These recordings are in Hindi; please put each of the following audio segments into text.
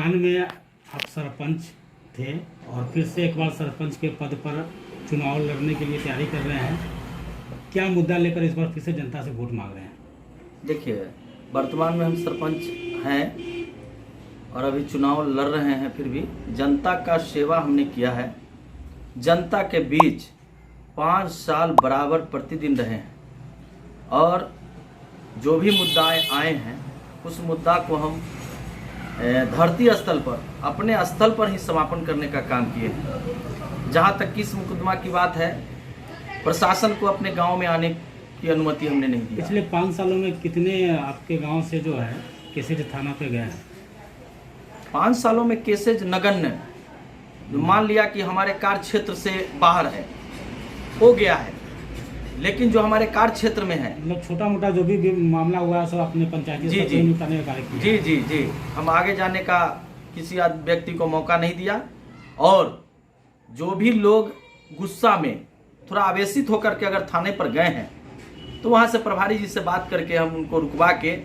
वर्तमान में आप सरपंच थे और फिर से एक बार सरपंच के पद पर चुनाव लड़ने के लिए तैयारी कर रहे हैं। क्या मुद्दा लेकर इस बार फिर से जनता से वोट मांग रहे हैं? देखिए, वर्तमान में हम सरपंच हैं और अभी चुनाव लड़ रहे हैं। फिर भी जनता का सेवा हमने किया है। जनता के बीच 5 साल बराबर प्रतिदिन रहे हैं और जो भी मुद्दाएं आए हैं उस मुद्दा को हम धरती स्थल पर, अपने स्थल पर ही समापन करने का काम किए हैं। जहां तक कि इस मुकदमा की बात है, प्रशासन को अपने गांव में आने की अनुमति हमने नहीं दी। पिछले 5 सालों में कितने आपके गांव से जो है केसेज थाना पे गए हैं? 5 सालों में केसेज नगण्य, मान लिया कि हमारे कार्य क्षेत्र से बाहर है, हो गया है, लेकिन जो हमारे कार्य क्षेत्र में है, मतलब छोटा मोटा जो भी मामला हुआ है सब अपने पंचायती स्तर पर निपटाने का कार्य किया। जी, हम आगे जाने का किसी व्यक्ति को मौका नहीं दिया। और जो भी लोग गुस्सा में थोड़ा आवेशित होकर के अगर थाने पर गए हैं तो वहां से प्रभारी जी से बात करके हम उनको रुकवा के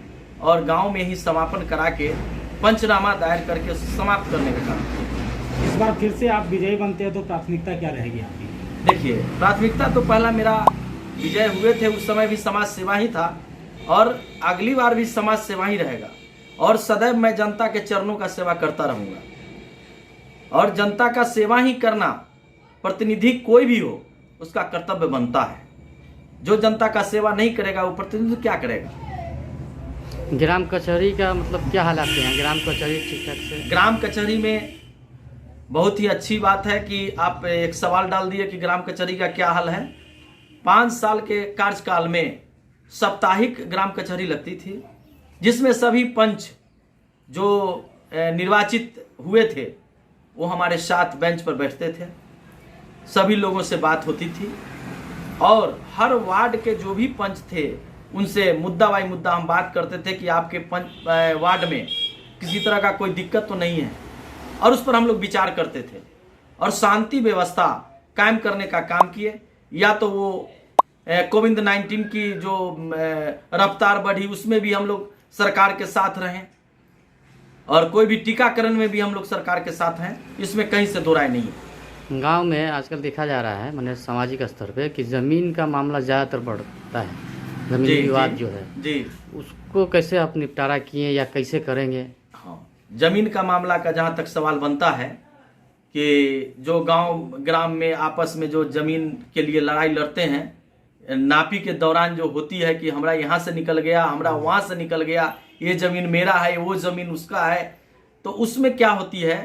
और गांव में ही समापन करा के पंचनामा दायर करके समाप्त करने का काम किया। इस बार फिर से आप विजयी बनते हैं तो प्राथमिकता क्या रहेगी आपकी? देखिए, प्राथमिकता तो पहला मेरा विजय हुए थे उस समय भी समाज सेवा ही था और अगली बार भी समाज सेवा ही रहेगा और सदैव मैं जनता के चरणों का सेवा करता रहूंगा। और जनता का सेवा ही करना, प्रतिनिधि कोई भी हो, उसका कर्तव्य बनता है। जो जनता का सेवा नहीं करेगा वो प्रतिनिधि क्या करेगा? ग्राम कचहरी का मतलब क्या हालात हैं? ग्राम कचहरी ठीक ठाक से? ग्राम कचहरी में बहुत ही अच्छी बात है कि आप एक सवाल डाल दिए कि ग्राम कचहरी का क्या हाल है। 5 साल के कार्यकाल में साप्ताहिक ग्राम कचहरी लगती थी, जिसमें सभी पंच जो निर्वाचित हुए थे वो हमारे साथ बेंच पर बैठते थे, सभी लोगों से बात होती थी और हर वार्ड के जो भी पंच थे उनसे मुद्दा बाई मुद्दा हम बात करते थे कि आपके वार्ड में किसी तरह का कोई दिक्कत तो नहीं है, और उस पर हम लोग विचार करते थे और शांति व्यवस्था कायम करने का काम किए। या तो वो कोविड-19 की जो रफ्तार बढ़ी उसमें भी हम लोग सरकार के साथ रहें और कोई भी टीकाकरण में भी हम लोग सरकार के साथ हैं, इसमें कहीं से दो राय नहीं है। गांव में आजकल देखा जा रहा है माने सामाजिक स्तर पे कि जमीन का मामला ज़्यादातर बढ़ता है, जमीन विवाद जो है जी, उसको कैसे आप निपटारा किए या कैसे करेंगे? हाँ, जमीन का मामला का जहाँ तक सवाल बनता है कि जो ग्राम में आपस में जो जमीन के लिए लड़ाई लड़ते हैं, नापी के दौरान जो होती है कि हमरा यहाँ से निकल गया, हमरा वहाँ से निकल गया, ये जमीन मेरा है, वो जमीन उसका है, तो उसमें क्या होती है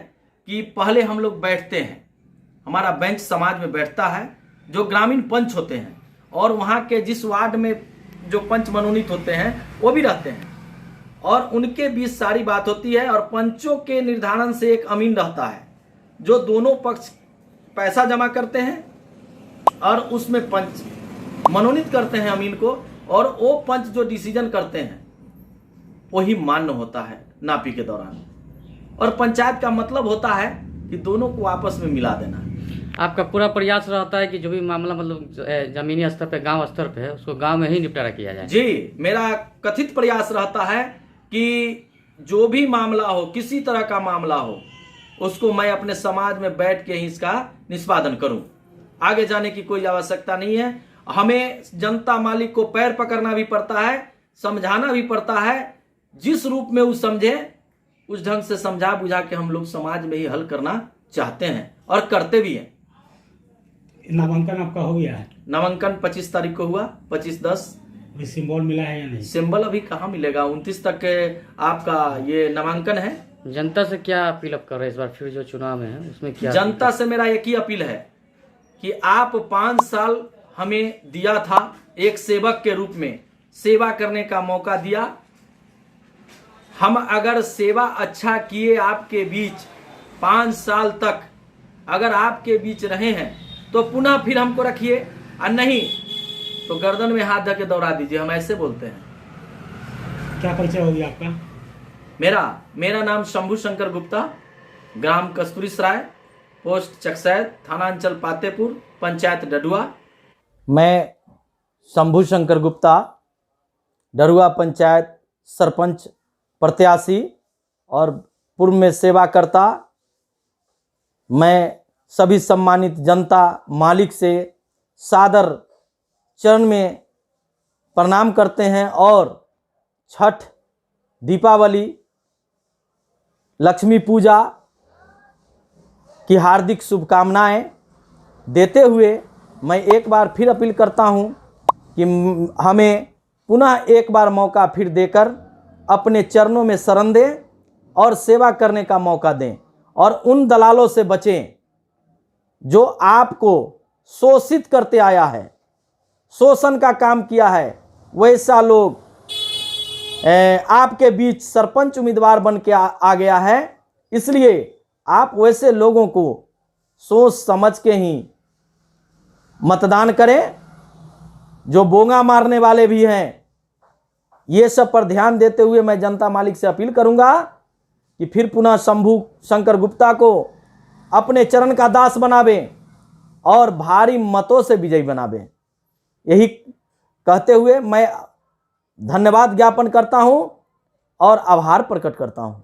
कि पहले हम लोग बैठते हैं, हमारा बेंच समाज में बैठता है, जो ग्रामीण पंच होते हैं और वहाँ के जिस वार्ड में जो पंच मनोनीत होते हैं वो भी रहते हैं और उनके बीच सारी बात होती है और पंचों के निर्धारण से एक अमीन रहता है जो दोनों पक्ष पैसा जमा करते हैं और उसमें पंच मनोनीत करते हैं अमीन को, और वो पंच जो डिसीजन करते हैं वही मान्य होता है नापी के दौरान। और पंचायत का मतलब होता है कि दोनों को आपस में मिला देना। आपका पूरा प्रयास रहता है कि जो भी मामला मतलब जमीनी स्तर पे, गांव स्तर पे है, उसको गांव में ही निपटारा किया जाए? जी, मेरा कथित प्रयास रहता है कि जो भी मामला हो, किसी तरह का मामला हो, उसको मैं अपने समाज में बैठ के ही इसका निष्पादन करूं। आगे जाने की कोई आवश्यकता नहीं है। हमें जनता मालिक को पैर पकड़ना भी पड़ता है, समझाना भी पड़ता है, जिस रूप में वो समझे उस ढंग से समझा बुझा के हम लोग समाज में ही हल करना चाहते हैं और करते भी हैं। नामांकन आपका हो गया है? नामांकन 25 तारीख को हुआ, 25/10। अभी सिंबल मिला है या नहीं? सिंबल अभी कहाँ मिलेगा, 29 तक आपका ये नामांकन है। जनता से क्या अपील आप कर रहे हैं इस बार फिर जो चुनाव में है उसमें क्या? जनता से मेरा एक ही अपील है कि आप 5 साल हमें दिया था, एक सेवक के रूप में सेवा करने का मौका दिया। हम अगर सेवा अच्छा किए आपके बीच 5 साल तक अगर आपके बीच रहे हैं तो पुनः फिर हमको रखिए, और नहीं तो गर्दन में हाथ धके दौड़ा दीजिए। हम ऐसे बोलते हैं। क्या परिचय होगी आपका? मेरा नाम शंभू शंकर गुप्ता, ग्राम कस्तूरी सराय, पोस्ट चकसैद, थाना अंचल पातेपुर, पंचायत डडुआ। मैं शंभू शंकर गुप्ता, डरुआ पंचायत सरपंच प्रत्याशी और पूर्व में सेवा करता। मैं सभी सम्मानित जनता मालिक से सादर चरण में प्रणाम करते हैं और छठ, दीपावली, लक्ष्मी पूजा की हार्दिक शुभकामनाएं देते हुए मैं एक बार फिर अपील करता हूं कि हमें पुनः एक बार मौका फिर देकर अपने चरणों में शरण दें और सेवा करने का मौका दें और उन दलालों से बचें जो आपको शोषित करते आया है, शोषण का काम किया है। वैसा लोग आपके बीच सरपंच उम्मीदवार बन के आ गया है, इसलिए आप वैसे लोगों को सोच समझ के ही मतदान करें। जो बोंगा मारने वाले भी हैं, ये सब पर ध्यान देते हुए मैं जनता मालिक से अपील करूंगा कि फिर पुनः शंभू शंकर गुप्ता को अपने चरण का दास बनावें और भारी मतों से विजयी बनावें। यही कहते हुए मैं धन्यवाद ज्ञापन करता हूं और आभार प्रकट करता हूं।